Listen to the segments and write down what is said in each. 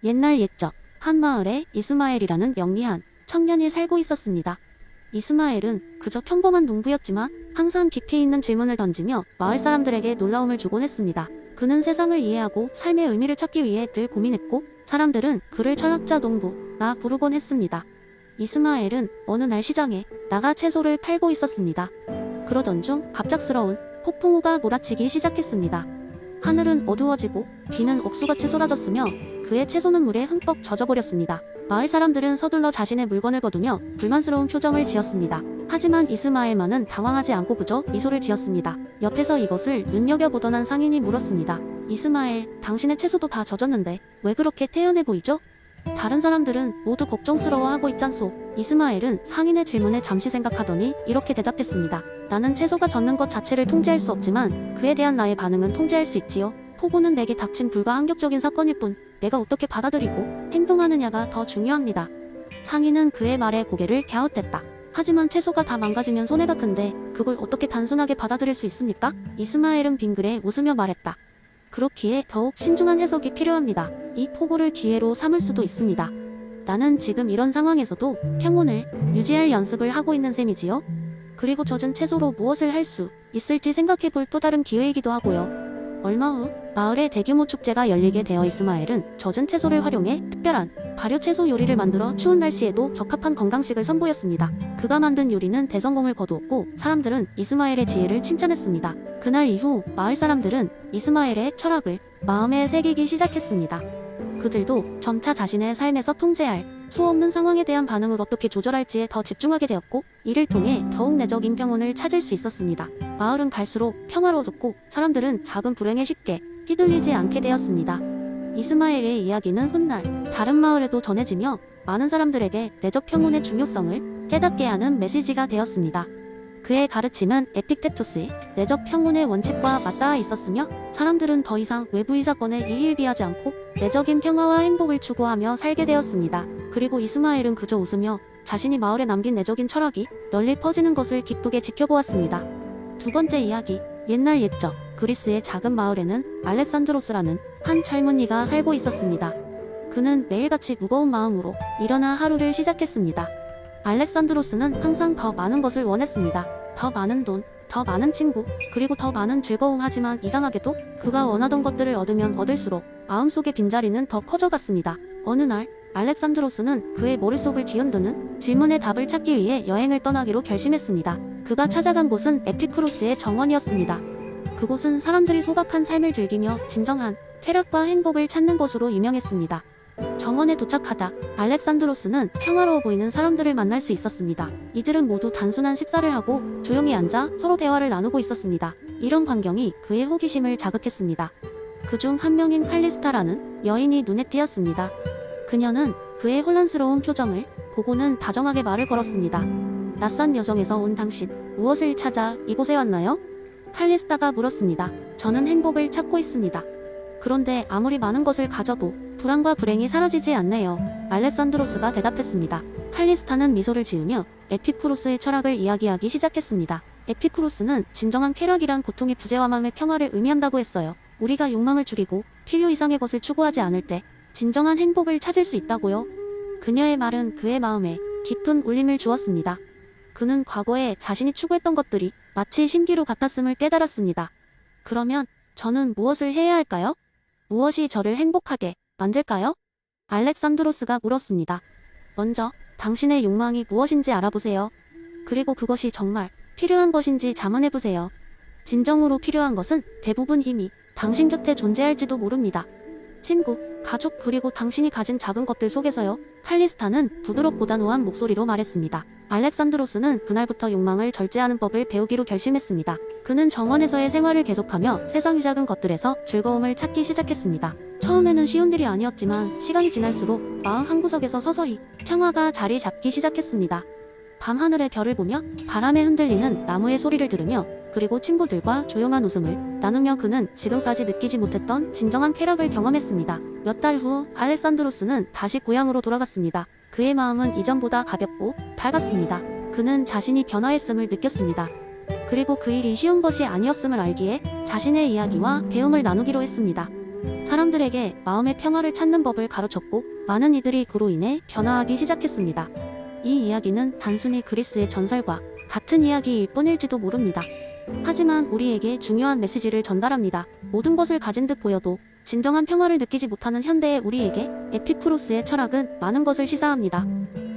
옛날 옛적 한 마을에 이스마엘이라는 영리한 청년이 살고 있었습니다. 이스마엘은 그저 평범한 농부였지만 항상 깊이 있는 질문을 던지며 마을 사람들에게 놀라움을 주곤 했습니다. 그는 세상을 이해하고 삶의 의미를 찾기 위해 늘 고민했고 사람들은 그를 철학자 농부가 부르곤 했습니다. 이스마엘은 어느 날 시장에 나가 채소를 팔고 있었습니다. 그러던 중 갑작스러운 폭풍우가 몰아치기 시작했습니다. 하늘은 어두워지고 비는 억수같이 쏟아졌으며 그의 채소는 물에 흠뻑 젖어버렸습니다. 마을 사람들은 서둘러 자신의 물건을 거두며 불만스러운 표정을 지었습니다. 하지만 이스마엘만은 당황하지 않고 그저 미소를 지었습니다. 옆에서 이것을 눈여겨보던 한 상인이 물었습니다. 이스마엘, 당신의 채소도 다 젖었는데 왜 그렇게 태연해 보이죠? 다른 사람들은 모두 걱정스러워하고 있잖소. 이스마엘은 상인의 질문에 잠시 생각하더니 이렇게 대답했습니다. 나는 채소가 젖는 것 자체를 통제할 수 없지만 그에 대한 나의 반응은 통제할 수 있지요. 폭우는 내게 닥친 불가항력적인 사건일 뿐 내가 어떻게 받아들이고 행동하느냐가 더 중요합니다. 상인은 그의 말에 고개를 갸웃댔다. 하지만 채소가 다 망가지면 손해가 큰데 그걸 어떻게 단순하게 받아들일 수 있습니까? 이스마엘은 빙그레 웃으며 말했다. 그렇기에 더욱 신중한 해석이 필요합니다. 이 폭우를 기회로 삼을 수도 있습니다. 나는 지금 이런 상황에서도 평온을 유지할 연습을 하고 있는 셈이지요. 그리고 젖은 채소로 무엇을 할 수 있을지 생각해볼 또 다른 기회이기도 하고요. 얼마 후 마을에 대규모 축제가 열리게 되어 이스마엘은 젖은 채소를 활용해 특별한 발효 채소 요리를 만들어 추운 날씨에도 적합한 건강식을 선보였습니다. 그가 만든 요리는 대성공을 거두었고 사람들은 이스마엘의 지혜를 칭찬했습니다. 그날 이후 마을 사람들은 이스마엘의 철학을 마음에 새기기 시작했습니다. 그들도 점차 자신의 삶에서 통제할 수 없는 상황에 대한 반응을 어떻게 조절할지에 더 집중하게 되었고 이를 통해 더욱 내적인 평온을 찾을 수 있었습니다. 마을은 갈수록 평화로워졌고 사람들은 작은 불행에 쉽게 휘둘리지 않게 되었습니다. 이스마엘의 이야기는 훗날 다른 마을에도 전해지며 많은 사람들에게 내적 평온의 중요성을 깨닫게 하는 메시지가 되었습니다. 그의 가르침은 에픽테토스의 내적 평온의 원칙과 맞닿아 있었으며 사람들은 더 이상 외부의 사건에 이일비하지 않고 내적인 평화와 행복을 추구하며 살게 되었습니다. 그리고 이스마엘은 그저 웃으며 자신이 마을에 남긴 내적인 철학이 널리 퍼지는 것을 기쁘게 지켜보았습니다. 두 번째 이야기, 옛날 옛적 그리스의 작은 마을에는 알렉산드로스라는 한 젊은이가 살고 있었습니다. 그는 매일같이 무거운 마음으로 일어나 하루를 시작했습니다. 알렉산드로스는 항상 더 많은 것을 원했습니다. 더 많은 돈, 더 많은 친구, 그리고 더 많은 즐거움. 하지만 이상하게도 그가 원하던 것들을 얻으면 얻을수록 마음속의 빈자리는 더 커져갔습니다. 어느 날 알렉산드로스는 그의 머릿속을 뒤흔드는 질문의 답을 찾기 위해 여행을 떠나기로 결심했습니다. 그가 찾아간 곳은 에피쿠로스의 정원이었습니다. 그곳은 사람들이 소박한 삶을 즐기며 진정한 쾌락과 행복을 찾는 곳으로 유명했습니다. 정원에 도착하자 알렉산드로스는 평화로워 보이는 사람들을 만날 수 있었습니다. 이들은 모두 단순한 식사를 하고 조용히 앉아 서로 대화를 나누고 있었습니다. 이런 광경이 그의 호기심을 자극했습니다. 그중 한 명인 칼리스타라는 여인이 눈에 띄었습니다. 그녀는 그의 혼란스러운 표정을 보고는 다정하게 말을 걸었습니다. 낯선 여정에서 온 당신, 무엇을 찾아 이곳에 왔나요? 칼리스타가 물었습니다. 저는 행복을 찾고 있습니다. 그런데 아무리 많은 것을 가져도 불안과 불행이 사라지지 않네요. 알렉산드로스가 대답했습니다. 칼리스타는 미소를 지으며 에피쿠로스의 철학을 이야기하기 시작했습니다. 에피쿠로스는 진정한 쾌락이란 고통의 부재와 마음의 평화를 의미한다고 했어요. 우리가 욕망을 줄이고 필요 이상의 것을 추구하지 않을 때 진정한 행복을 찾을 수 있다고요. 그녀의 말은 그의 마음에 깊은 울림을 주었습니다. 그는 과거에 자신이 추구했던 것들이 마치 신기루 같았음을 깨달았습니다. 그러면 저는 무엇을 해야 할까요? 무엇이 저를 행복하게 만들까요? 알렉산드로스가 물었습니다. 먼저 당신의 욕망이 무엇인지 알아보세요. 그리고 그것이 정말 필요한 것인지 자문해보세요. 진정으로 필요한 것은 대부분 이미 당신 곁에 존재할지도 모릅니다. 친구, 가족, 그리고 당신이 가진 작은 것들 속에서요. 칼리스타는 부드럽고 단호한 목소리로 말했습니다. 알렉산드로스는 그날부터 욕망을 절제하는 법을 배우기로 결심했습니다. 그는 정원에서의 생활을 계속하며 세상의 작은 것들에서 즐거움을 찾기 시작했습니다. 처음에는 쉬운 일이 아니었지만 시간이 지날수록 마음 한구석에서 서서히 평화가 자리 잡기 시작했습니다. 밤하늘의 별을 보며 바람에 흔들리는 나무의 소리를 들으며 그리고 친구들과 조용한 웃음을 나누며 그는 지금까지 느끼지 못했던 진정한 쾌락을 경험했습니다. 몇 달 후 알렉산드로스는 다시 고향으로 돌아갔습니다. 그의 마음은 이전보다 가볍고 밝았습니다. 그는 자신이 변화했음을 느꼈습니다. 그리고 그 일이 쉬운 것이 아니었음을 알기에 자신의 이야기와 배움을 나누기로 했습니다. 사람들에게 마음의 평화를 찾는 법을 가르쳤고 많은 이들이 그로 인해 변화하기 시작했습니다. 이 이야기는 단순히 그리스의 전설과 같은 이야기일 뿐일지도 모릅니다. 하지만 우리에게 중요한 메시지를 전달합니다. 모든 것을 가진 듯 보여도 진정한 평화를 느끼지 못하는 현대의 우리에게 에피쿠로스의 철학은 많은 것을 시사합니다.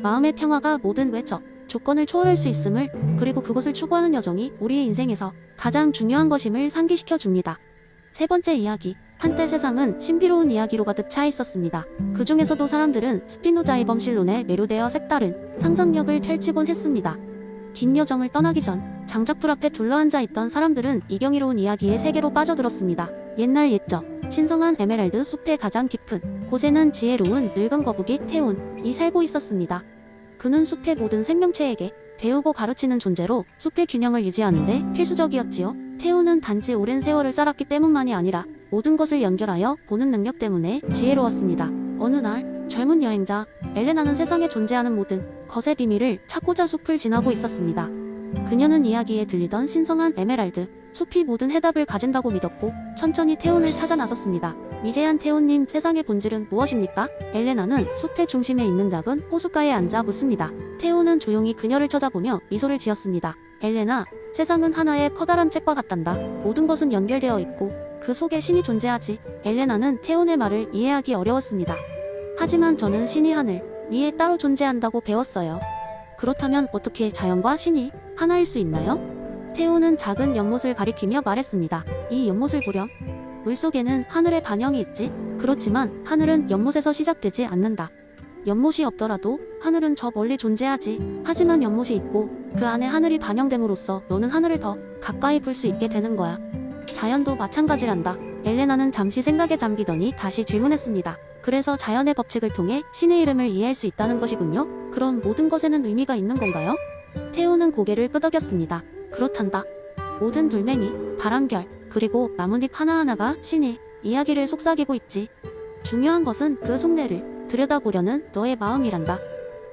마음의 평화가 모든 외적 조건을 초월할 수 있음을, 그리고 그것을 추구하는 여정이 우리의 인생에서 가장 중요한 것임을 상기시켜 줍니다. 세 번째 이야기. 한때 세상은 신비로운 이야기로 가득 차 있었습니다. 그 중에서도 사람들은 스피노자의 범실론에 매료되어 색다른 상상력을 펼치곤 했습니다. 긴 여정을 떠나기 전 장작불 앞에 둘러앉아 있던 사람들은 이 경이로운 이야기의 세계로 빠져들었습니다. 옛날 옛적 신성한 에메랄드 숲의 가장 깊은 곳에는 지혜로운 늙은 거북이 태온이 살고 있었습니다. 그는 숲의 모든 생명체에게 배우고 가르치는 존재로 숲의 균형을 유지하는데 필수적이었지요. 태온은 단지 오랜 세월을 살았기 때문만이 아니라 모든 것을 연결하여 보는 능력 때문에 지혜로웠습니다. 어느 날 젊은 여행자 엘레나는 세상에 존재하는 모든 것의 비밀을 찾고자 숲을 지나고 있었습니다. 그녀는 이야기에 들리던 신성한 에메랄드 숲이 모든 해답을 가진다고 믿었고 천천히 태온을 찾아 나섰습니다. 위대한 태온님, 세상의 본질은 무엇입니까? 엘레나는 숲의 중심에 있는 작은 호숫가에 앉아 묻습니다. 태온은 조용히 그녀를 쳐다보며 미소를 지었습니다. 엘레나, 세상은 하나의 커다란 책과 같단다. 모든 것은 연결되어 있고 그 속에 신이 존재하지. 엘레나는 태온의 말을 이해하기 어려웠습니다. 하지만 저는 신이 하늘 위에 따로 존재한다고 배웠어요. 그렇다면 어떻게 자연과 신이 하나일 수 있나요? 태온은 작은 연못을 가리키며 말했습니다. 이 연못을 보렴. 물속에는 하늘의 반영이 있지. 그렇지만 하늘은 연못에서 시작되지 않는다. 연못이 없더라도 하늘은 저 멀리 존재하지. 하지만 연못이 있고 그 안에 하늘이 반영됨으로써 너는 하늘을 더 가까이 볼 수 있게 되는 거야. 자연도 마찬가지란다. 엘레나는 잠시 생각에 잠기더니 다시 질문했습니다. 그래서 자연의 법칙을 통해 신의 이름을 이해할 수 있다는 것이군요. 그럼 모든 것에는 의미가 있는 건가요? 태오는 고개를 끄덕였습니다. 그렇단다. 모든 돌멩이, 바람결, 그리고 나뭇잎 하나하나가 신의 이야기를 속삭이고 있지. 중요한 것은 그 속내를 들여다보려는 너의 마음이란다.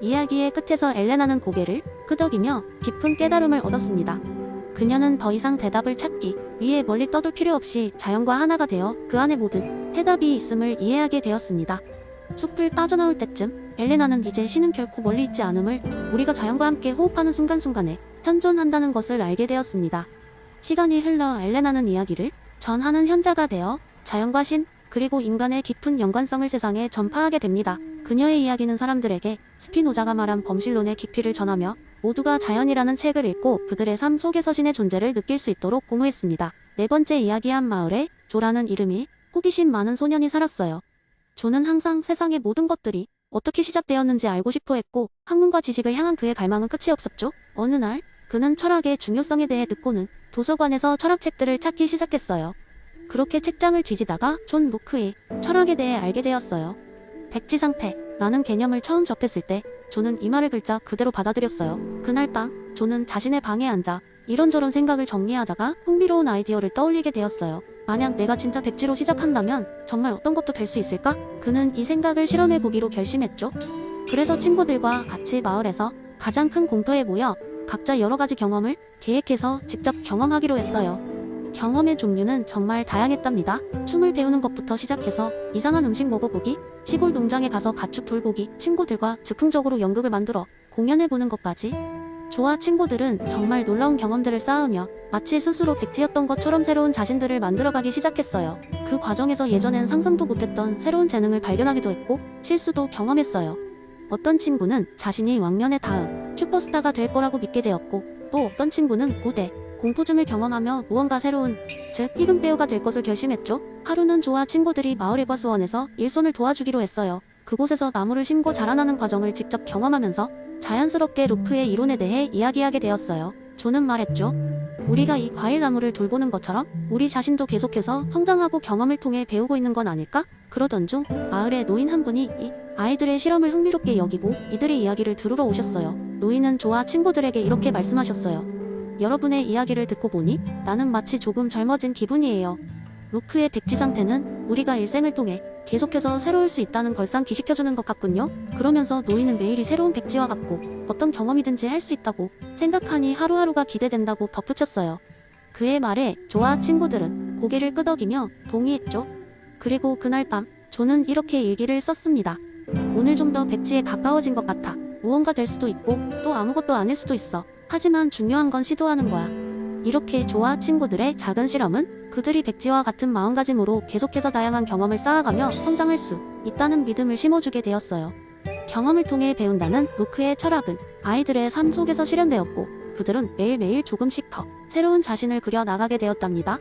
이야기의 끝에서 엘레나는 고개를 끄덕이며 깊은 깨달음을 얻었습니다. 그녀는 더 이상 대답을 찾기 위해 멀리 떠돌 필요 없이 자연과 하나가 되어 그 안에 모든 해답이 있음을 이해하게 되었습니다. 숲을 빠져나올 때쯤 엘레나는 이제 신은 결코 멀리 있지 않음을, 우리가 자연과 함께 호흡하는 순간순간에 현존한다는 것을 알게 되었습니다. 시간이 흘러 엘레나는 이야기를 전하는 현자가 되어 자연과 신, 그리고 인간의 깊은 연관성을 세상에 전파하게 됩니다. 그녀의 이야기는 사람들에게 스피노자가 말한 범실론의 깊이를 전하며 모두가 자연이라는 책을 읽고 그들의 삶 속에서 신의 존재를 느낄 수 있도록 공유했습니다. 네 번째 이야기. 한 마을에 조라는 이름이 호기심 많은 소년이 살았어요. 조는 항상 세상의 모든 것들이 어떻게 시작되었는지 알고 싶어 했고 학문과 지식을 향한 그의 갈망은 끝이 없었죠. 어느 날 그는 철학의 중요성에 대해 듣고는 도서관에서 철학책들을 찾기 시작했어요. 그렇게 책장을 뒤지다가 존 로크의 철학에 대해 알게 되었어요. 백지상태라는 개념을 처음 접했을 때 존은 이 말을 글자 그대로 받아들였어요. 그날 밤 존은 자신의 방에 앉아 이런저런 생각을 정리하다가 흥미로운 아이디어를 떠올리게 되었어요. 만약 내가 진짜 백지로 시작한다면 정말 어떤 것도 될 수 있을까? 그는 이 생각을 실험해보기로 결심했죠. 그래서 친구들과 같이 마을에서 가장 큰 공터에 모여 각자 여러 가지 경험을 계획해서 직접 경험하기로 했어요. 경험의 종류는 정말 다양했답니다. 춤을 배우는 것부터 시작해서 이상한 음식 먹어보기, 시골 농장에 가서 가축 돌보기, 친구들과 즉흥적으로 연극을 만들어 공연해보는 것까지. 조와 친구들은 정말 놀라운 경험들을 쌓으며 마치 스스로 백지였던 것처럼 새로운 자신들을 만들어가기 시작했어요. 그 과정에서 예전엔 상상도 못했던 새로운 재능을 발견하기도 했고 실수도 경험했어요. 어떤 친구는 자신이 왕년의 다음 슈퍼스타가 될 거라고 믿게 되었고, 또 어떤 친구는 무대 공포증을 경험하며 무언가 새로운, 즉 희극 배우가 될 것을 결심했죠. 하루는 조와 친구들이 마을 일과수원에서 일손을 도와주기로 했어요. 그곳에서 나무를 심고 자라나는 과정을 직접 경험하면서 자연스럽게 로크의 이론에 대해 이야기하게 되었어요. 조는 말했죠. 우리가 이 과일나무를 돌보는 것처럼 우리 자신도 계속해서 성장하고 경험을 통해 배우고 있는 건 아닐까? 그러던 중 마을의 노인 한 분이 이 아이들의 실험을 흥미롭게 여기고 이들의 이야기를 들으러 오셨어요. 노인은 조와 친구들에게 이렇게 말씀하셨어요. 여러분의 이야기를 듣고 보니 나는 마치 조금 젊어진 기분이에요. 로크의 백지 상태는 우리가 일생을 통해 계속해서 새로울 수 있다는 걸 상기시켜주는 것 같군요. 그러면서 노인은 매일이 새로운 백지와 같고 어떤 경험이든지 할 수 있다고 생각하니 하루하루가 기대된다고 덧붙였어요. 그의 말에 조와 친구들은 고개를 끄덕이며 동의했죠. 그리고 그날 밤 존은 이렇게 일기를 썼습니다. 오늘 좀 더 백지에 가까워진 것 같아. 무언가 될 수도 있고 또 아무것도 아닐 수도 있어. 하지만 중요한 건 시도하는 거야. 이렇게 조와 친구들의 작은 실험은 그들이 백지와 같은 마음가짐으로 계속해서 다양한 경험을 쌓아가며 성장할 수 있다는 믿음을 심어주게 되었어요. 경험을 통해 배운다는 루크의 철학은 아이들의 삶 속에서 실현되었고, 그들은 매일매일 조금씩 더 새로운 자신을 그려 나가게 되었답니다.